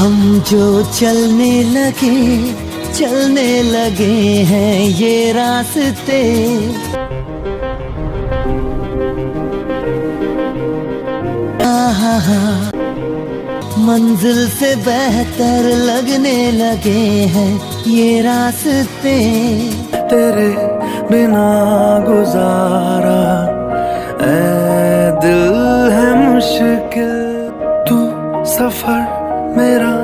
हम जो चलने लगे हैं ये रास्ते। मंजिल से बेहतर लगने लगे हैं ये रास्ते। तेरे बिना गुजारा ऐ दिल है मुश्किल, तू सफर मेरा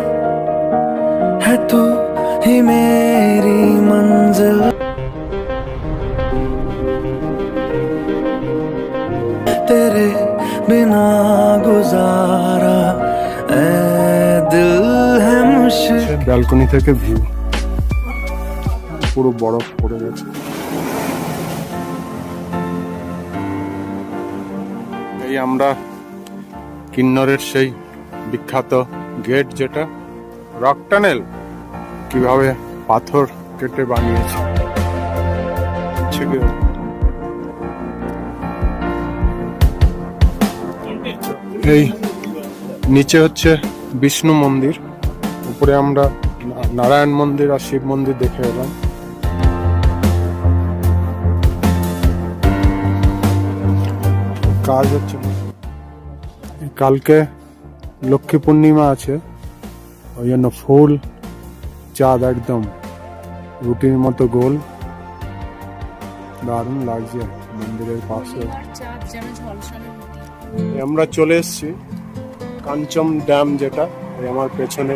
है, तू ही मेरी मंजिल। तेरे बिना गुजारा ऐ दिल है मुश्किल। ব্যালকনি থেকে ভিউ পুরো বরফ পড়ে গেছে। এই আমরা কিন্নরের সেই বিখ্যাত গেট, যেটা রক টানেল, কিভাবে পাথর কেটে বানিয়েছে। এই নিচে হচ্ছে বিষ্ণু মন্দির, উপরে আমরা নারায়ণ মন্দির আর শিব মন্দির দেখে এলাম। কাজ হচ্ছে, কালকে লক্ষ্মী পূর্ণিমা আছে, ওই জন্য ফুল চাঁদ একদম রুটির মতো গোল, দারুণ লাগছে মন্দিরের পাশে। আমরা চলে এসেছি কাঞ্চন ড্যাম, যেটা আমার পেছনে।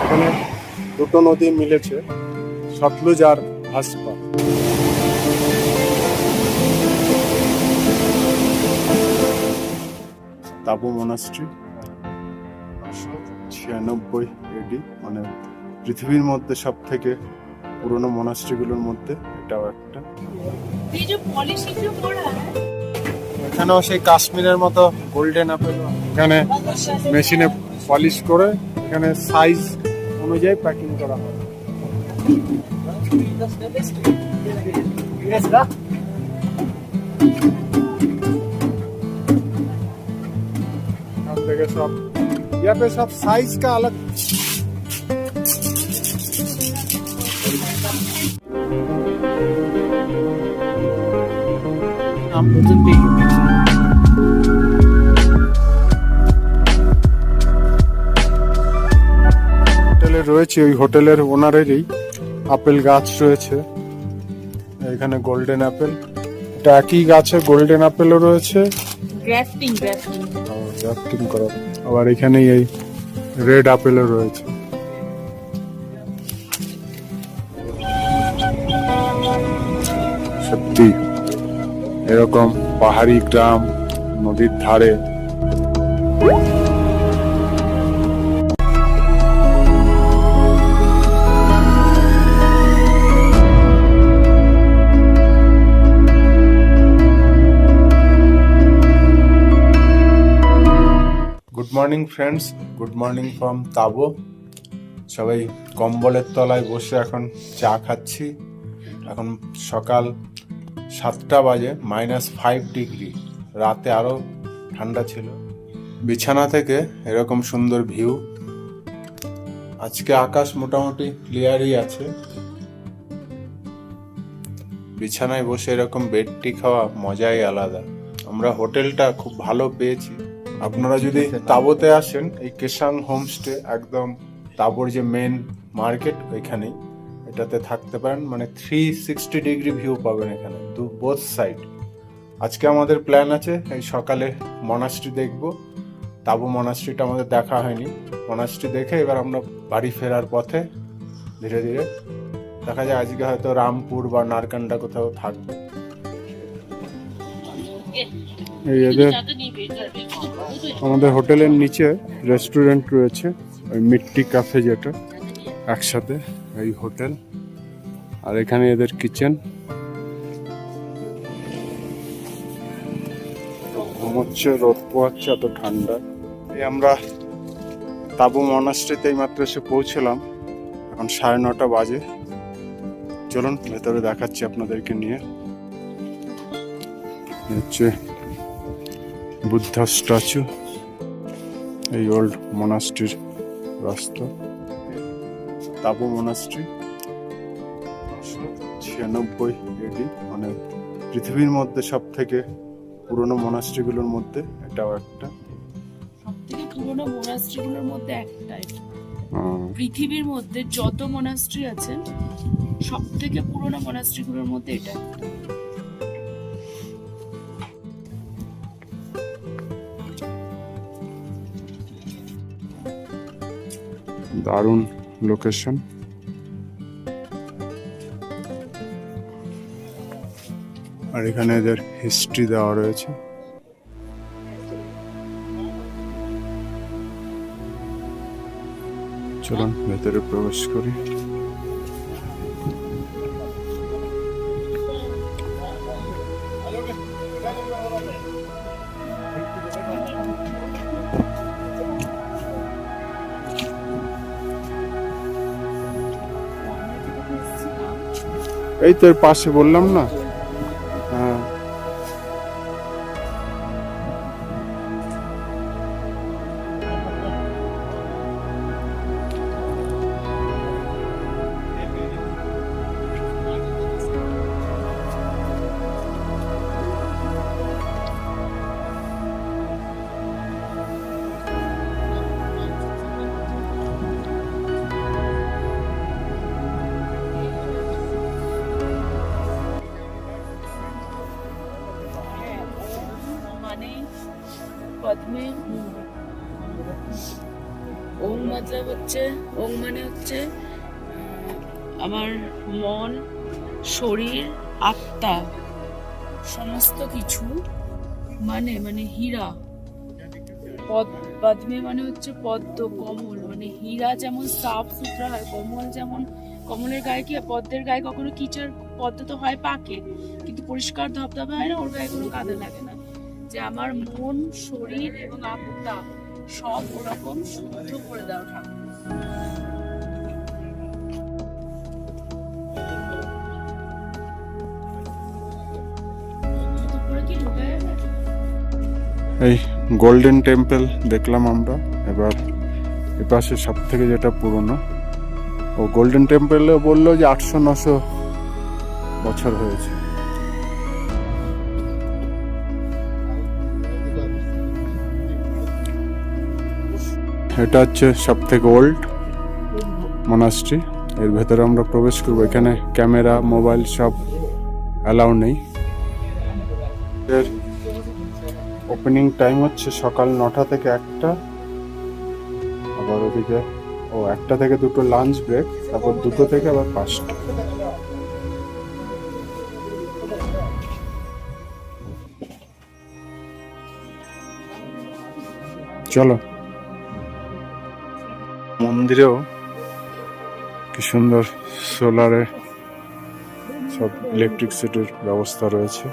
এখানে দুটো নদী মিলেছে, সতলুজ আর ভাসপা। তাবু মনাস্ট্রি 96 এডি, মানে পৃথিবীর মধ্যে সব থেকে পুরনো মনাস্ট্রিগুলোর মধ্যে এটাও একটা। এখানেও সেই কাশ্মীরের মতো গোল্ডেন আপেল, এখানে মেশিনে পলিশ করে এখানে সাইজ অনুযায়ী প্যাকিং করা হয়। থেকে সব यहाँ पे सब साइज का अलग। হোটেলে রয়েছে, ওই হোটেলের ওনারেরই আপেল গাছ রয়েছে এখানে, গোল্ডেন আপেল। এটা একই গাছে গোল্ডেন আপেলও রয়েছে, গ্রাফটিং করা। আবার এখানে এই রেড আপেলও রয়েছে। সত্যি এরকম পাহাড়ি গ্রাম নদীর ধারে, good morning friends, good morning from Tabo. সবাই কম্বলের তলায় বসে এখন চা খাচ্ছি। এখন সকাল 7টা বাজে, -5 ডিগ্রি। রাতে আরও ঠান্ডা ছিল। বিছানা থেকে এরকম সুন্দর ভিউ। আজকে আকাশ মোটামুটি ক্লিয়ারই আছে। বিছানায় বসে এরকম বেড টি খাওয়া মজাই আলাদা। আমরা হোটেলটা খুব ভালো পেয়েছি। আপনারা যদি তাবোতে আসেন, এই কেশাং হোমস্টে একদম তাবোর যে মেন মার্কেট ওইখানেই, এটাতে থাকতে পারেন। মানে 360 ডিগ্রি ভিউ পাবেন এখানে, বোথ সাইড। আজকে আমাদের প্ল্যান আছে এই সকালে মনাস্ট্রি দেখব। তাবু মনাস্ট্রিটা আমাদের দেখা হয়নি। মনাস্ট্রি দেখে এবার আমরা বাড়ি ফেরার পথে ধীরে ধীরে দেখা যায় আজকে হয়তো রামপুর বা নারকান্ডা কোথাও থাকবে। এই এদের আমাদের হোটেলের নিচে রেস্টুরেন্ট রয়েছে, ওই মিট্টি ক্যাফে, যেটা একসাথে এই হোটেল। আর এখানে এদের কিচেন। ঘুমোচ্ছে, রোদ পোয়াচ্ছে, এত ঠান্ডা। এই আমরা তাবু মনাস্ট্রিতে মাত্র এসে পৌঁছলাম। এখন 9:30 বাজে। চলুন ভেতরে দেখাচ্ছি আপনাদেরকে নিয়ে। হচ্ছে বুদ্ধ স্ট্যাচু, এই ওল্ড মনাস্ট্রির রাস্তা। তাবো মনাস্ট্রি 96 এডি, মানে পৃথিবীর মধ্যে সব থেকে পুরনো মনাস্ট্রিগুলোর মধ্যে এটাও একটা। সবথেকে পুরনো মোনাস্ট্রিগুলোর মধ্যে একটাই। পৃথিবীর মধ্যে যত মোনাস্ট্রি আছে সব থেকে পুরনো মোনাস্ট্রিগুলোর মধ্যে এটা একটা। দারুণ লোকেশন। আর এখানে এদের হিস্ট্রি দেওয়া রয়েছে। চলুন ভেতরে প্রবেশ করি। এই তো এর পাশে বললাম না। হ্যাঁ, মানে পদ্মে ওম মতলব হচ্ছে, ওম মানে হচ্ছে আমার মন, শরীর, আত্মা, সমস্ত কিছু মানে মানে হীরা। পদ্মে মানে হচ্ছে পদ্ম, কমল, মানে হীরা যেমন সাফ সুতরা হয়, কমল যেমন, কমলের গায়ে কি, পদ্মের গায়ে কখনো কিচার, পদ্ম তো হয় পাকে কিন্তু পরিষ্কার ধবধবে হয় না, ওর গায়ে কোনো কাদা লাগে না। যে আমার মন, শরীর এবং আত্মা সব ওরকম শুদ্ধ করে দাও ঠাকুর। দুপুরে কি ঢোকা যাবে? এই গোল্ডেন টেম্পল দেখলাম আমরা। এবার এপাশে সব থেকে যেটা পুরনো, ও গোল্ডেন টেম্পলে বললো যে 800-900 বছর হয়েছে। এটা হচ্ছে সব থেকে ওল্ড মনাস্ট্রি। এর ভেতরে আমরা প্রবেশ করবো। এখানে ক্যামেরা, মোবাইল সব অ্যালাউ নেই। এর ওপেনিং টাইম হচ্ছে সকাল 9টা থেকে 1টা, আবার ওদিকে 1টা থেকে 2টো লাঞ্চ ব্রেক, তারপর 2টো থেকে আবার 5টা। চলো। মন্দিরেও কি সুন্দর সোলারে সব ইলেকট্রিসিটির ব্যবস্থা রয়েছে।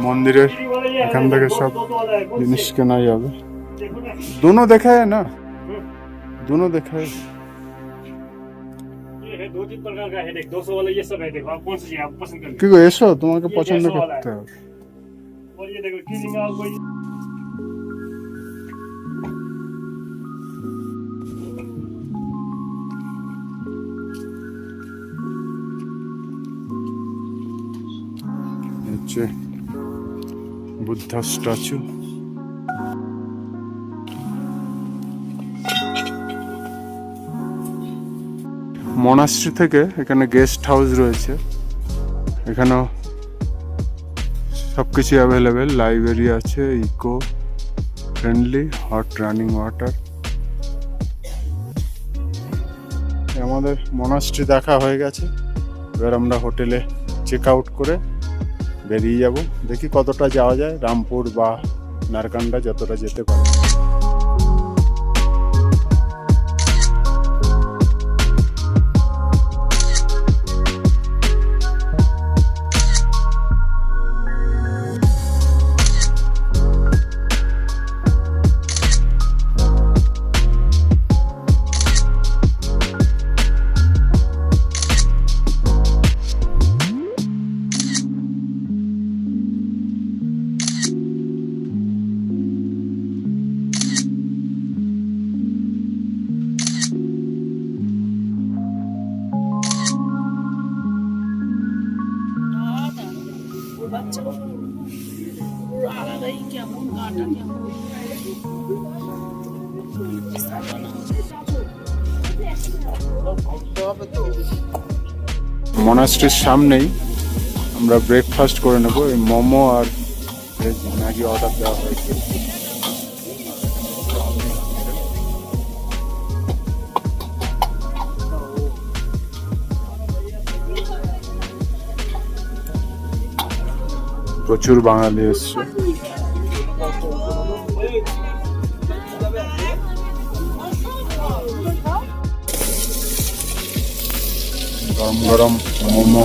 মন্দিরের এখান থেকে সব জিনিস কেনা যাবে। दोनों देखा है ना, दोनों देखा है। ये है 2-3 प्रकार का है, देख 200 वाला ये सब है, देखो आप कौन सा चाहिए आप पसंद कर क्योंकि ऐसा तुम्हारे ये पसंद ऐसा वाला करते है। हो। और ये देखो किलिंग का कोई হচ্ছে বুদ্ধা স্ট্যাচু। মনাস্ট্রি থেকে এখানে গেস্ট হাউস রয়েছে, এখানেও সবকিছু অ্যাভেলেবেল, লাইব্রেরি আছে, eco friendly, hot running water. আমাদের মনাস্ট্রি দেখা হয়ে গেছে, এবার আমরা হোটেলে চেক আউট করে বেরিয়ে যাব। দেখি কতটা যাওয়া যায়, রামপুর বা নারকান্ডা যতটা যেতে পারে। বাচ্চারা পুরো আলাদাই, কেমন গাটা কেমন মনাস্ট্রির সামনেই আমরা ব্রেকফাস্ট করে নেব। এই মোমো আর ভেজ ম্যাগি অর্ডার দেওয়া হয়েছে। প্রচুর বাঙালি এসছে। গরম গরম মোমো।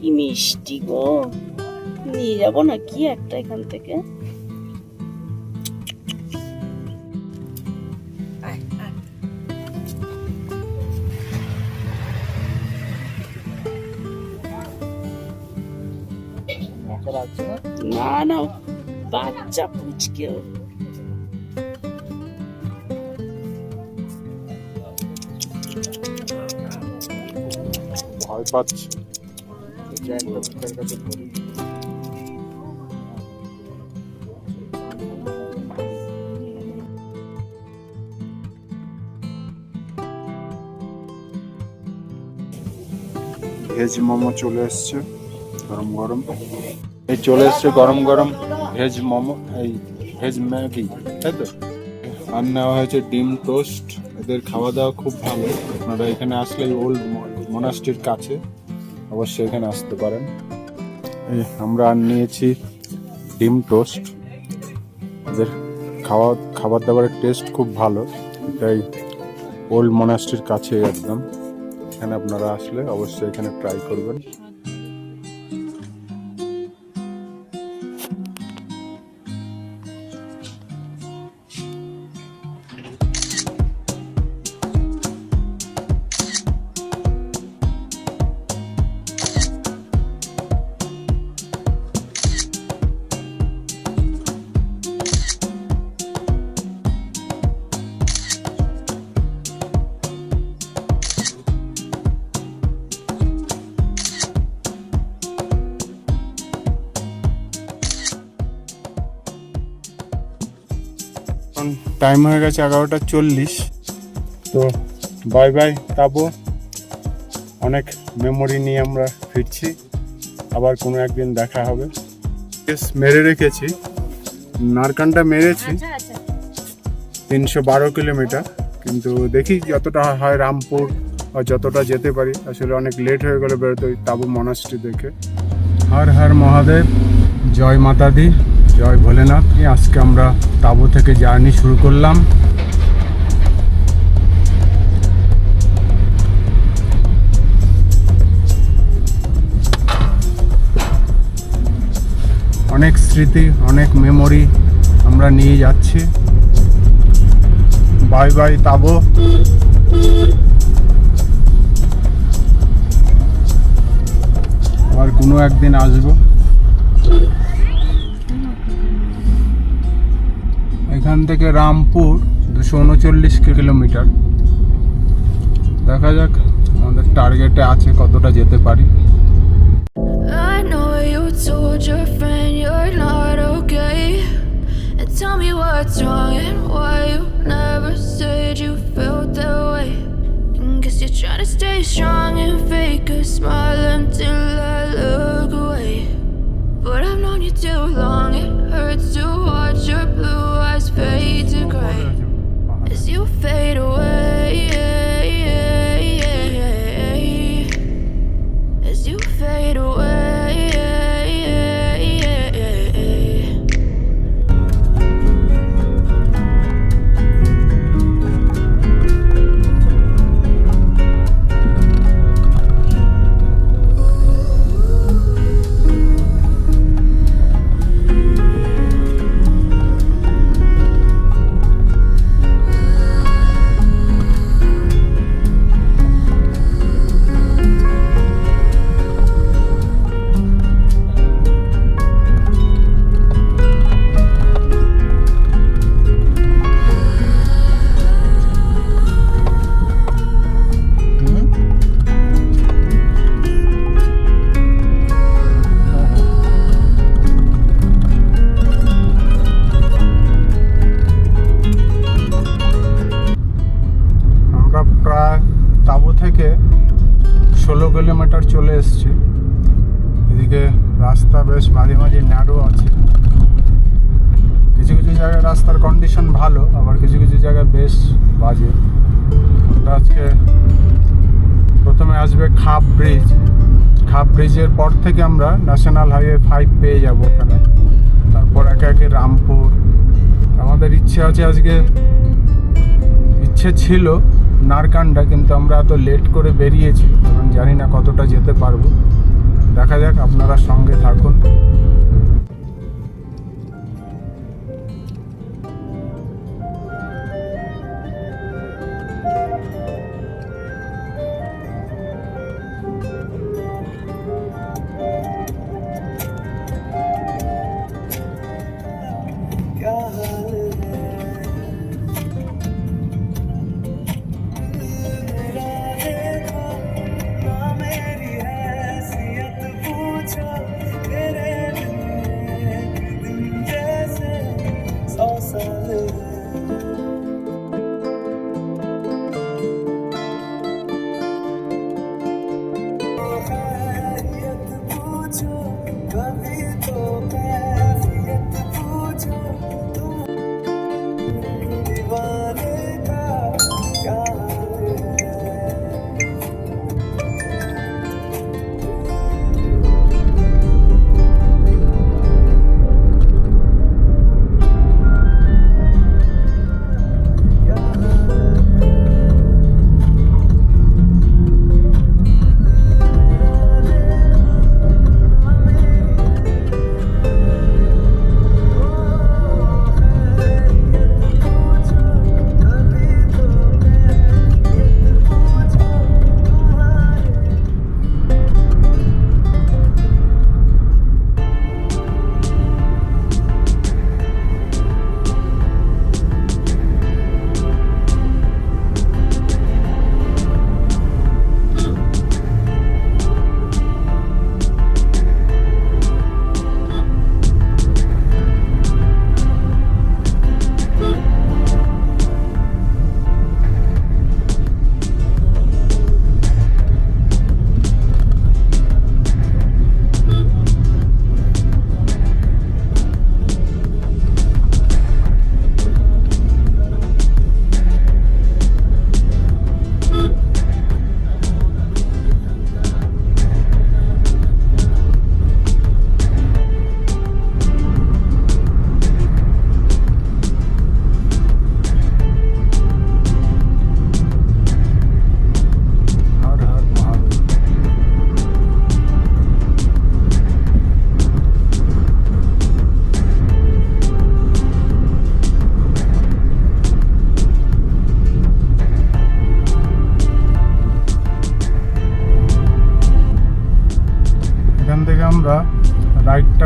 কি মিষ্টি গো, নিয়ে যাবো নাকি একটা এখান থেকে? না না, বাচ্চা পুচকে। ভয় পাচ্ছে। ভেজ মোমো চলে এসছে গরম গরম। এই চলে এসছে গরম গরম ভেজ মোমো, এই ভেজ ম্যাগি, তাই তো। আর নেওয়া হয়েছে ডিম টোস্ট। এদের খাওয়া দাওয়া খুব ভালো। আপনারা এখানে আসলে ওল্ড মনাস্ট্রির কাছে অবশ্যই এখানে আসতে পারেন। এই আমরা আর নিয়েছি ডিম টোস্ট। এদের খাবার দাবারের টেস্ট খুব ভালো। এটাই ওল্ড মনাস্ট্রির কাছে একদম। এখানে আপনারা আসলে অবশ্যই এখানে ট্রাই করবেন। টাইম হয়ে গেছে 11:40। তো বাই বাই তাবো। অনেক মেমোরি নিয়ে আমরা ফিরছি, আবার কোনো একদিন দেখা হবে। মেরে রেখেছি, নারকান্ডা মেরেছি 312 কিলোমিটার, কিন্তু দেখি যতটা হয় রামপুর বা যতটা যেতে পারি। আসলে অনেক লেট হয়ে গেলে বেরোতে, ওই তাবো মনাস্ট্রি দেখে। হর হর মহাদেব, জয় মাতা দি, জয় ভোলেনাথ। আজকে আমরা তাবো থেকে জার্নি শুরু করলাম। অনেক স্মৃতি, অনেক মেমোরি আমরা নিয়ে যাচ্ছি। বাই বাই তাবো। আর কোনো একদিন আসবো। এখান থেকে রামপুর 239 কিলোমিটার। দেখা যাক আমাদের টার্গেটে আছে কতটা যেতে পারি। I know you told your friend you're not okay. And tell me what's wrong and why you never said you felt that way. Guess you're trying to stay strong and fake a smile until I look away. But I've known you too long, it hurts to watch your blue eyes fade to gray as you fade away. As you fade away. তাবো থেকে 16 kilometre চলে এসেছি। এদিকে রাস্তা বেশ মাঝে মাঝে narrow আছে। কিছু কিছু জায়গায় রাস্তার কন্ডিশন ভালো, আবার কিছু কিছু জায়গায় বেশ বাজে। আমরা আজকে প্রথমে আসবে খাপ ব্রিজ। খাপ ব্রিজের পর থেকে আমরা ন্যাশনাল হাইওয়ে 5 পেয়ে যাব ওখানে। তারপর একে একে রামপুর। আমাদের ইচ্ছে আছে আজকে, ইচ্ছে ছিল নারকান্ডা, কিন্তু আমরা এত লেট করে বেরিয়েছি কারণ জানি না কতটা যেতে পারবো। দেখা যাক, আপনারা সঙ্গে থাকুন।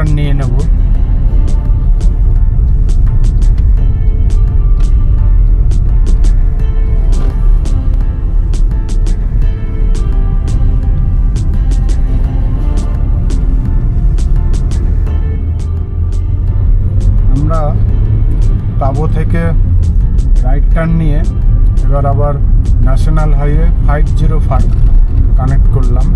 টার্ন নিয়ে নেব। আমরা তাবো থেকে রাইট টার্ন নিয়ে এবার আবার ন্যাশনাল হাইওয়ে 505 কানেক্ট করলাম।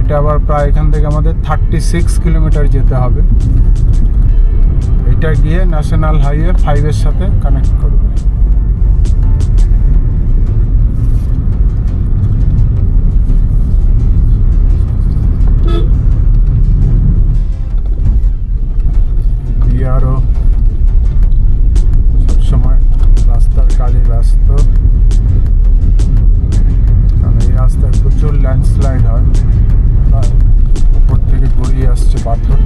এটা আবার প্রায় এখান থেকে আমাদের 36 কিলোমিটার যেতে হবে। এটা গিয়ে ন্যাশনাল হাইওয়ে 5 সাথে কানেক্ট করবে। বিআরও সবসময় রাস্তার কাজে ব্যস্ত, কারণ এই রাস্তায় প্রচুর ল্যান্ডস্লাইড হয়, উপর থেকে গড়িয়ে আসছে পাথর।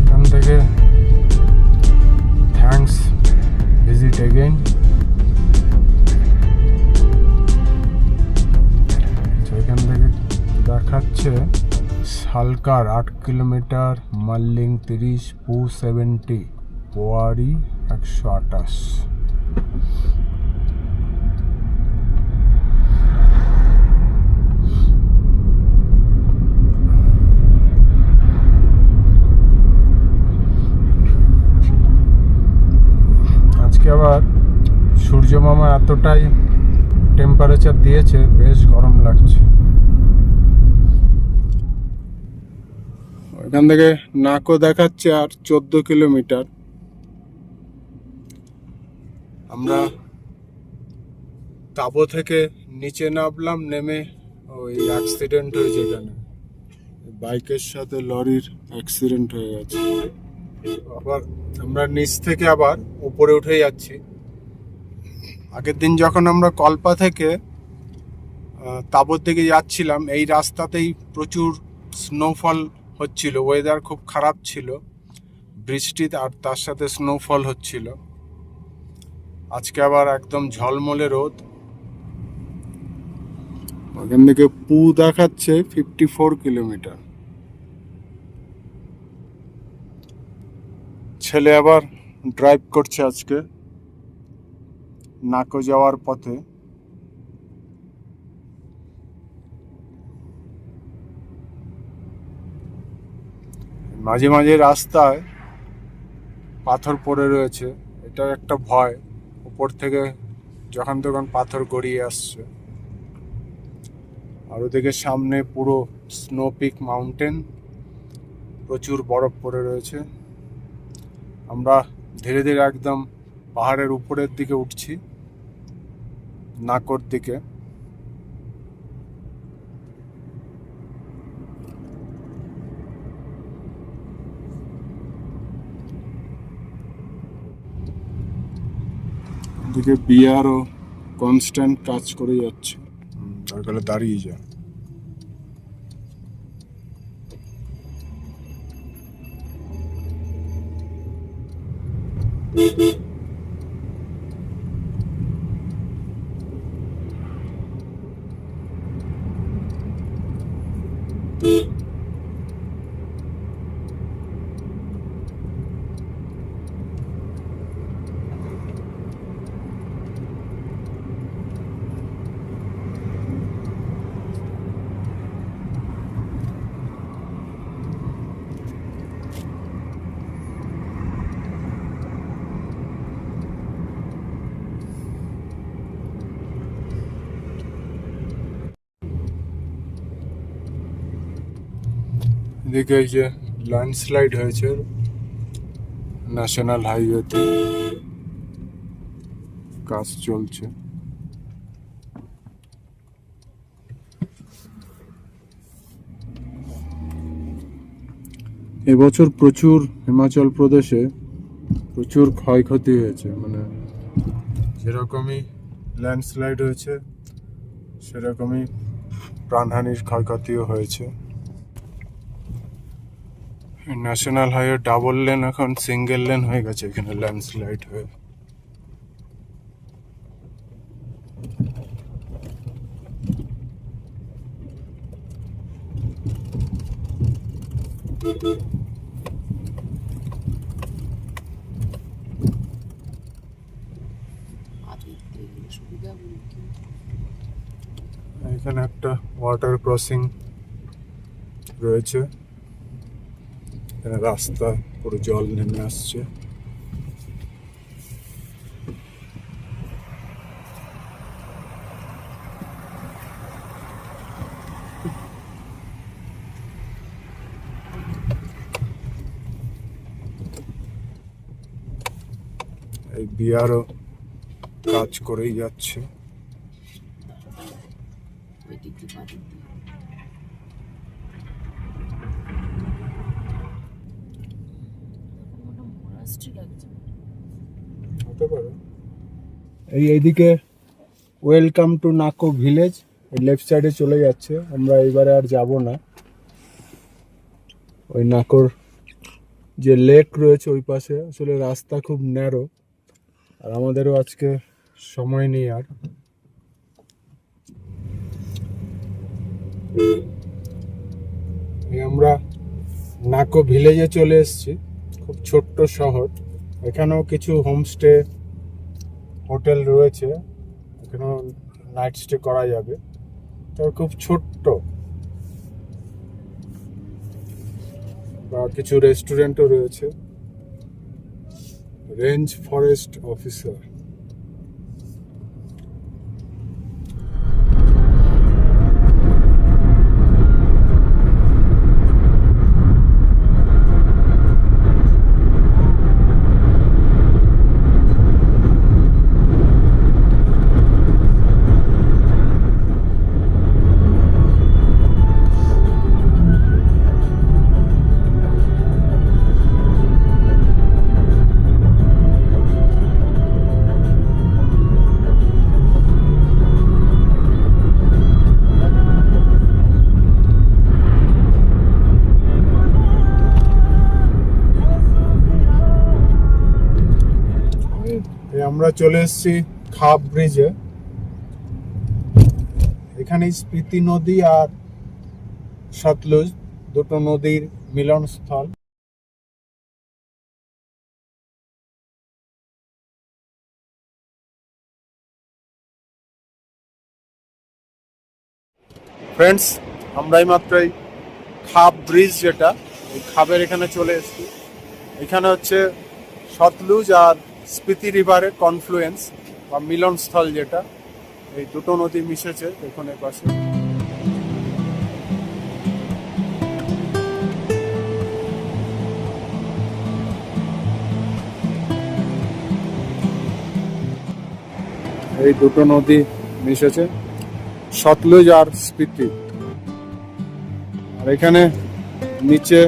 এখান থেকে থ্যাঙ্কস, ভিজিট এগেইন। এখান থেকে দেখাচ্ছে সালকার 8 কিলোমিটার, মাল্লিং 30, পু 70, পোয়ারি 128। আজকে আবার সূর্যমামা এতটাই টেম্পারেচার দিয়েছে, বেশ গরম লাগছে। এখান থেকে নাকো দেখাচ্ছে আর 14 কিলোমিটার। আমরা তাবো থেকে নিচে নামলাম, নেমে ওই অ্যাক্সিডেন্ট হয়েছে, এখানে বাইকের সাথে লরির অ্যাক্সিডেন্ট হয়ে গেছে। আবার আমরা নিচ থেকে আবার উপরে উঠে যাচ্ছি। আগের দিন যখন আমরা কল্পা থেকে তাবোর দিকে যাচ্ছিলাম, এই রাস্তাতেই প্রচুর স্নোফল হচ্ছিল, ওয়েদার খুব খারাপ ছিল, বৃষ্টি আর তার সাথে স্নোফল হচ্ছিল। আজকে আবার একদম ঝলমলে রোদ। ওখান থেকে পু দেখাচ্ছে 54 কিলোমিটার। ছেলে আবার ড্রাইভ করছে আজকে নাকো যাওয়ার পথে। মাঝে মাঝে রাস্তায় পাথর পড়ে রয়েছে, এটা একটা ভয়, উপর থেকে যখন তখন পাথর গড়িয়ে আসছে। আর ওদিকে সামনে পুরো স্নো পিক মাউন্টেন, প্রচুর বরফ পড়ে রয়েছে। আমরা ধীরে ধীরে একদম পাহাড়ের উপরের দিকে উঠছি, নাকোর দিকে। দিকে বিআরও কনস্ট্যান্ট কাজ করে যাচ্ছে, দরকার দাঁড়িয়ে যা। এদিকে এই যে ল্যান্ডস্লাইড হয়েছে ন্যাশনাল হাইওয়েতে, কাজ চলছে। এবছর প্রচুর হিমাচল প্রদেশে প্রচুর ক্ষয়ক্ষতি হয়েছে, মানে যেরকমই ল্যান্ডস্লাইড হয়েছে সেরকমই প্রাণহানির ক্ষয়ক্ষতিও হয়েছে। ন্যাশনাল হাইওয়ে ডাবল লেন এখন সিঙ্গেল লেন হয়ে গেছে এখানে ল্যান্ডস্লাইড হয়ে। এখানে একটা ওয়াটার ক্রসিং রয়েছে, এখানে রাস্তা পুরো জল নেমে আসছে। এই বিয়ারও কাজ করেই যাচ্ছে। এইদিকে welcome to Nako village, left সাইডে চলে যাচ্ছে। আমরা এবারে আর যাব না, ওই নাকোর যে লেক রয়েছে ওই পাশে। আসলে রাস্তা খুব ন্যারো, আর আমাদেরও আজকে সময় নেই আর। আমরা নাকো ভিলেজে চলে এসেছি, খুব ছোট্ট শহর। এখানেও কিছু হোমস্টে হোটেল রয়েছে, এখানেও নাইট স্টে করা যাবে। তবে খুব ছোট্ট, বা কিছু রেস্টুরেন্টও রয়েছে। রেঞ্জ ফরেস্ট অফিসার, আমরা চলে এসেছি খাপ ব্রিজে। এখানে স্পিতি নদী আর সতলুজ দুটো নদীর মিলনস্থল। ফ্রেন্ডস, আমরা মাত্রই খাপ ব্রিজ, যেটা এই খাবের এখানে চলে এসেছি। এখানে হচ্ছে সতলুজ আর স্পিতি রিভারের কনফ্লুয়েন্স বা মিলনস্থল, যেটা এই দুটো নদী মিশেছে দেখুন এর পাশে। এই দুটো নদী মিশেছে, সতলুজ আর স্পিতি। আর এখানে নিচে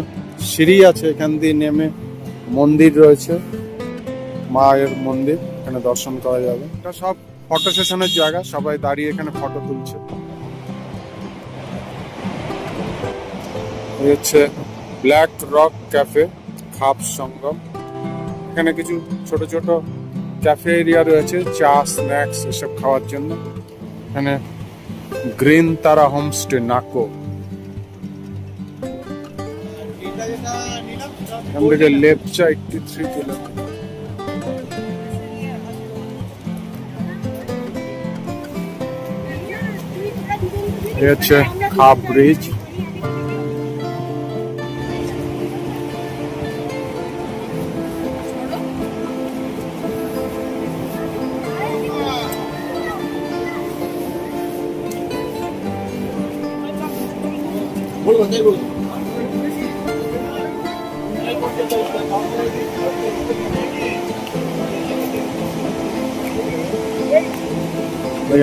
সিঁড়ি আছে, এখান দিয়ে নেমে মন্দির রয়েছে, মায়ের মন্দির, এখানে দর্শন করা যাবে। এটা সব ফটো সেশনের জায়গা, সবাই দাঁড়িয়ে এখানে ফটো তুলছে। এই হচ্ছে ব্ল্যাক রক ক্যাফে, খাপ সঙ্গম। এখানে কিছু ছোট ছোট ক্যাফে এরিয়া রয়েছে, চা স্ন্যাক্স এসব খাওয়ার জন্য। এখানে গ্রিন তারা হোমস্টে নাকো, এখান থেকে লেপচা 83 কিলোমিটার। এই হচ্ছে খাপ ব্রিজ।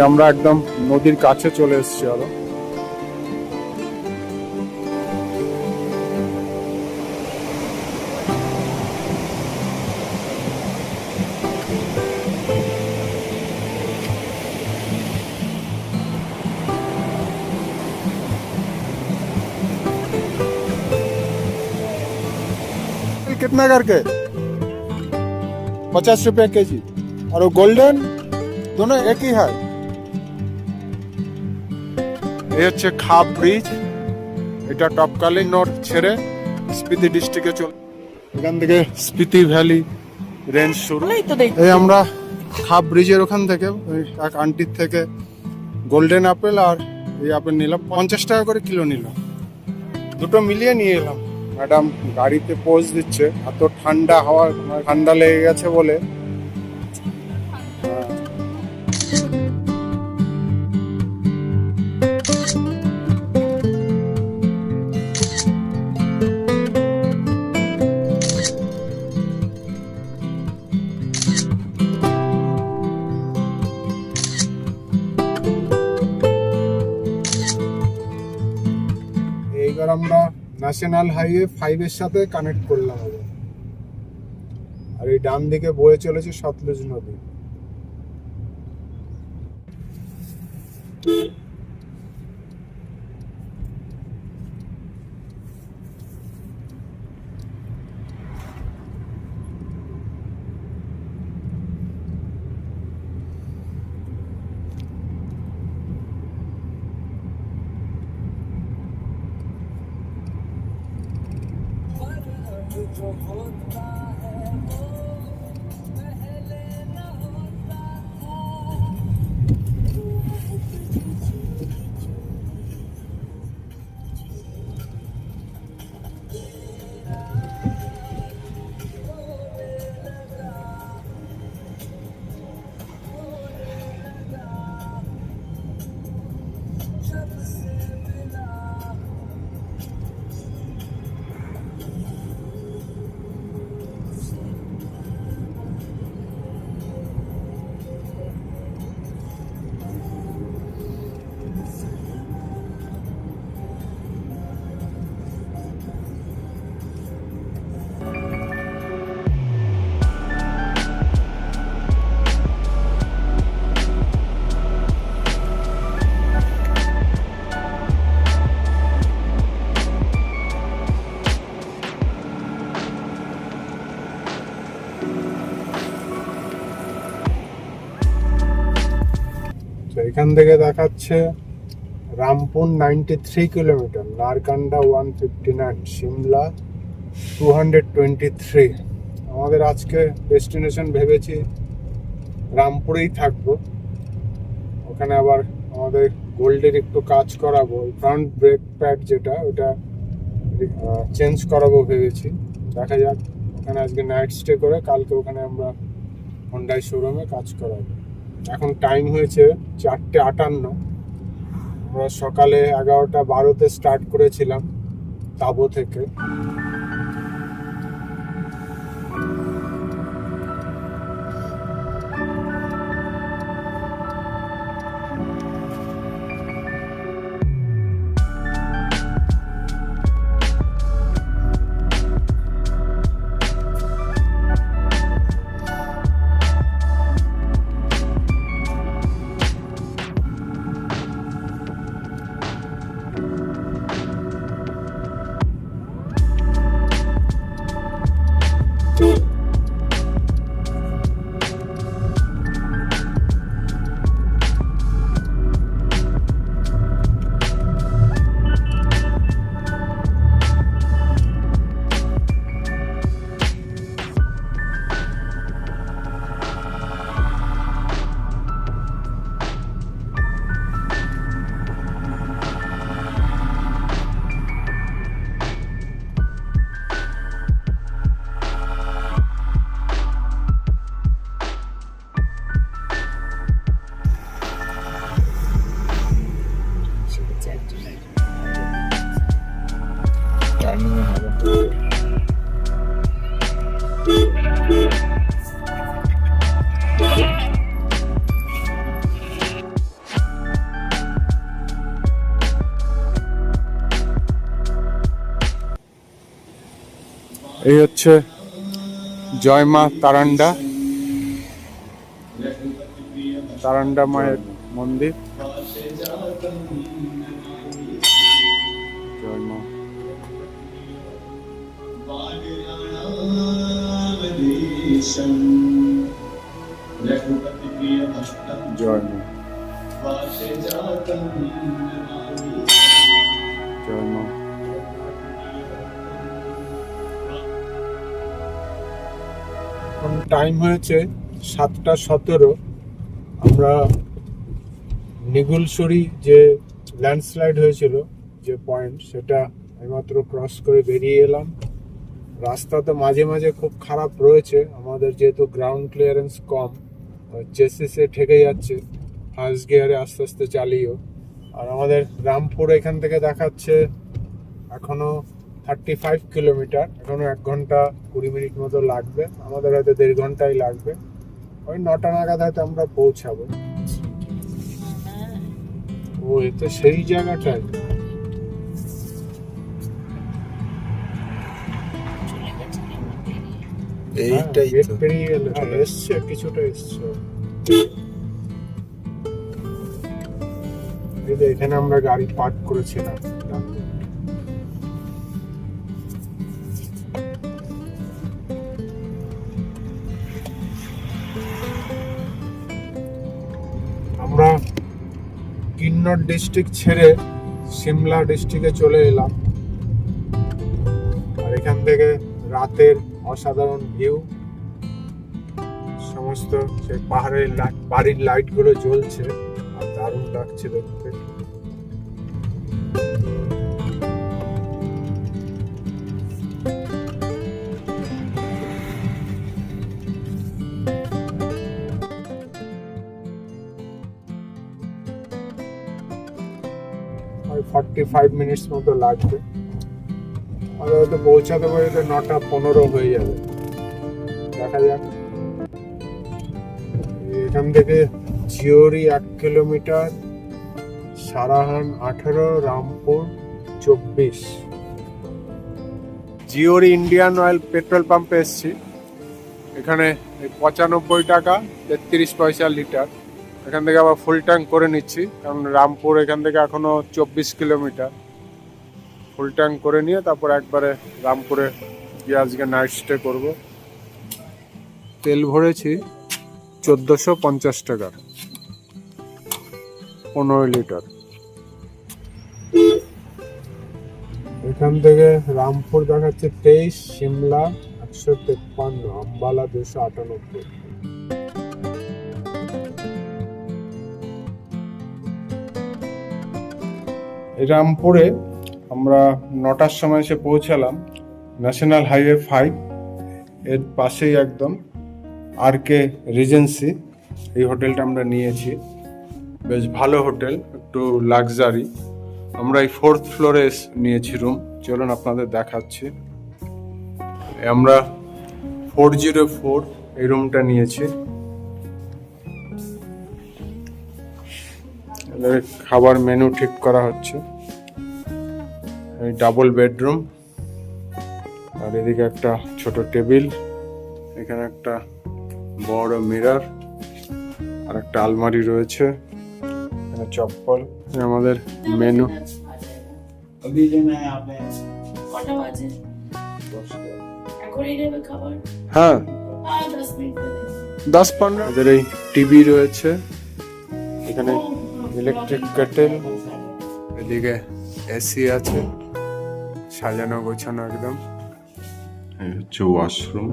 আমরা একদম নদীর কাছে চলে এসেছি আরো। कितना करके 50 रुपए केजी, और वो गोल्डन दोनों एक ही है। ये হচ্ছে খাপ ব্রিজ, এটা টপকালি নোট ছেড়ে স্পিতি ডিস্ট্রিক্টে চল, এখান থেকে স্পিতি ভ্যালি রেঞ্জ শুরু। এই আমরা খাপ ব্রিজের ওখান থেকে ওই এক আন্টির থেকে গোল্ডেন আপেল আর এই আপেল নিলাম, 50 টাকা করে কিলো নিল, দুটো মিলিয়ে নিয়ে এলাম। ম্যাডাম গাড়িতে পোজ দিচ্ছে, এত ঠান্ডা হাওয়া, ঠান্ডা লেগে গেছে বলে। এইবার আমরা ন্যাশনাল হাইওয়ে 5 এর সাথে কানেক্ট করলাম আবার। আর এই ডান দিকে বয়ে চলেছে সতলুজ নদী। এখান থেকে দেখাচ্ছে রামপুর 93 কিলোমিটার, নারকান্ডা 159, সিমলা 223। আমাদের আজকে ডেস্টিনেশন ভেবেছি রামপুরেই থাকবো, ওখানে আবার আমাদের গোল্ডের একটু কাজ করাবো, ফ্রন্ট ব্রেক প্যাড যেটা ওটা চেঞ্জ করাবো ভেবেছি। দেখা যাক, ওখানে আজকে নাইট স্টে করে কালকে ওখানে আমরা হন্ডাই শোরুমে কাজ করাবো। এখন টাইম হয়েছে 4:58। আমরা সকালে 11:12-তে স্টার্ট করেছিলাম তাবো থেকে। এই হচ্ছে জয় মা তারান্ডা, তারান্ডা মায়ের মন্দির। জয় মা। জয় মা। জয় মা। টাইম হয়েছে 7:17। আমরা নিগুলসরি যে ল্যান্ডস্লাইড হয়েছিল যে পয়েন্ট, সেটা এইমাত্র ক্রস করে বেরিয়ে এলাম। রাস্তা তো মাঝে মাঝে খুব খারাপ রয়েছে, আমাদের যেহেতু গ্রাউন্ড ক্লিয়ারেন্স কম, চেসিসে ঠেকে যাচ্ছে ফার্স্ট গিয়ারে আস্তে আস্তে চালিয়েও। আর আমাদের রামপুর এখান থেকে দেখাচ্ছে এখনো 35 কিলোমিটার, এখনো 1 ঘন্টা 20 মিনিট মতো লাগবে, আমাদের হয়তো 1.5 ঘন্টাই লাগবে। ওই 9টা নাগাদ হয়তো আমরা পৌঁছাবো। ও এ তো সেই জায়গাটাই। এইটাই গেট তো। পেরিয়ে গেলে এসছে, কিছুটা এসছে। এই যে এখানে আমরা গাড়ি পার্ক করেছিলাম। আমরা কিন্নর ডিস্ট্রিক্ট ছেড়ে সিমলা ডিস্ট্রিক্টে চলে এলাম। আর এখান থেকে রাতের অসাধারণ ভিউ, সমস্ত সেই পাহাড়ের বাড়ির লাইট গুলো জ্বলছে আর দারুণ লাগছে দেখতে। ওই 45 মিনিটস মতো লাগবে, আমাদের হয়তো পৌঁছাতে পারতে 9:15 হয়ে যাবে। দেখা যাক। এখান থেকে Jeori 1 kilometre, Sarahan 18, Rampur 24। Jeori Indian Oil petrol পাম্পে এসেছি। এখানে 95 টাকা 33 পয়সা লিটার। এখান থেকে আবার ফুল ট্যাঙ্ক করে নিচ্ছি, কারণ রামপুর এখান থেকে এখনো 24 কিলোমিটার। ফুল ট্যাঙ্ক করে নিয়ে তারপর একবারে রামপুরে গিয়ে আজকে নাইট স্টে করবো। তেল ভরেছি 1450 টাকা, 15 লিটার। এখান থেকে রামপুর দেখাচ্ছে 23, সিমলা 153, আম্বালা 298। রামপুরে আমরা 9টার সময় এসে পৌঁছালাম। ন্যাশনাল হাইওয়ে 5 এর পাশেই একদম RK রিজেন্সি, এই হোটেলটা আমরা নিয়েছি। বেশ ভালো হোটেল, একটু লাক্সারি। আমরা এই 4th ফ্লোরে নিয়েছি রুম, চলুন আপনাদের দেখাচ্ছি। আমরা 404 এই রুমটা নিয়েছি। খাবার মেনু ঠিক করা হচ্ছে। এই ডাবল বেডরুম, আর এদিকে একটা ছোট টেবিল, এখানে একটা বড় মিরর, আর একটা আলমারি রয়েছে, এখানে চপ্পল। আমাদের মেনু। কটা বাজে? এখনই নেবে খাবার? হ্যাঁ, 10 মিনিট পরে। 10-15। এদের এই টিভি রয়েছে, এখানে ইলেকট্রিক কেটেল, এদিকে এসি আছে, সাজানো গোছানো একদম। এই হচ্ছে ওয়াশরুম,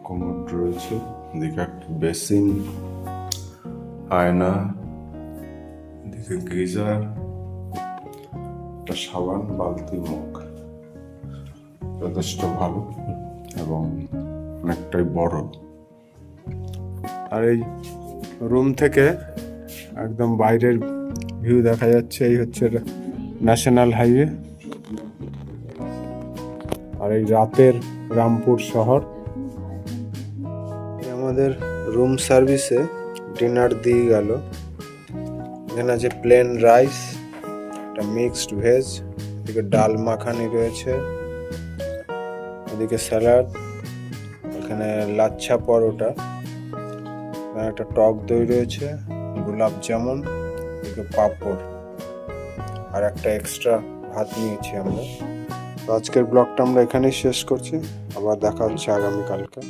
কমোড রয়েছে, এদিকে একটা বেসিন, আয়না, এদিকে গিজার, একটা সাবান, বালতি, মুখ। যথেষ্ট ভালো এবং অনেকটাই বড়। আর এই রুম থেকে একদম বাইরের ভিউ দেখা যাচ্ছে। এই হচ্ছে ন্যাশনাল হাইওয়ে, আর এই রাতের রামপুর শহর। আমাদের রুম সার্ভিসে ডিনার দিয়ে গেল। এখানে আছে প্লেন রাইস, একটা মিক্সড ভেজ, এদিকে ডাল মাখানি রয়েছে, এদিকে স্যালাড, এখানে লাচ্ছা পরোটা, এখানে একটা টক দই রয়েছে, গোলাপ জামুন, এদিকে পাঁপড়, আর একটা এক্সট্রা ভাত নিয়েছি আমরা। তো আজকের ব্লগটা আমরা এখানেই শেষ করছি, আবার দেখা হচ্ছে আগামীকালকে।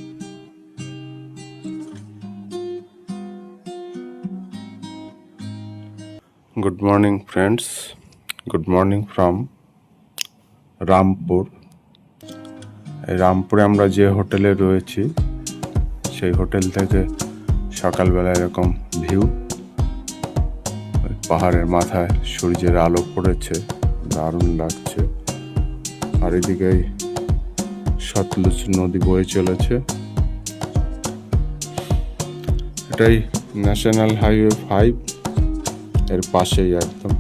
Good morning friends, good morning from Rampur. এই রামপুরে আমরা যে হোটেলে রয়েছি সেই হোটেল থেকে সকালবেলা এরকম ভিউ, পাহাড়ের মাথায় সূর্যের আলো পড়েছে, দারুণ লাগছে। আর এদিকে সতলুজ নদী বয়ে চলেছে। এটাই ন্যাশনাল হাইওয়ে 5 এর পাশেই একদম।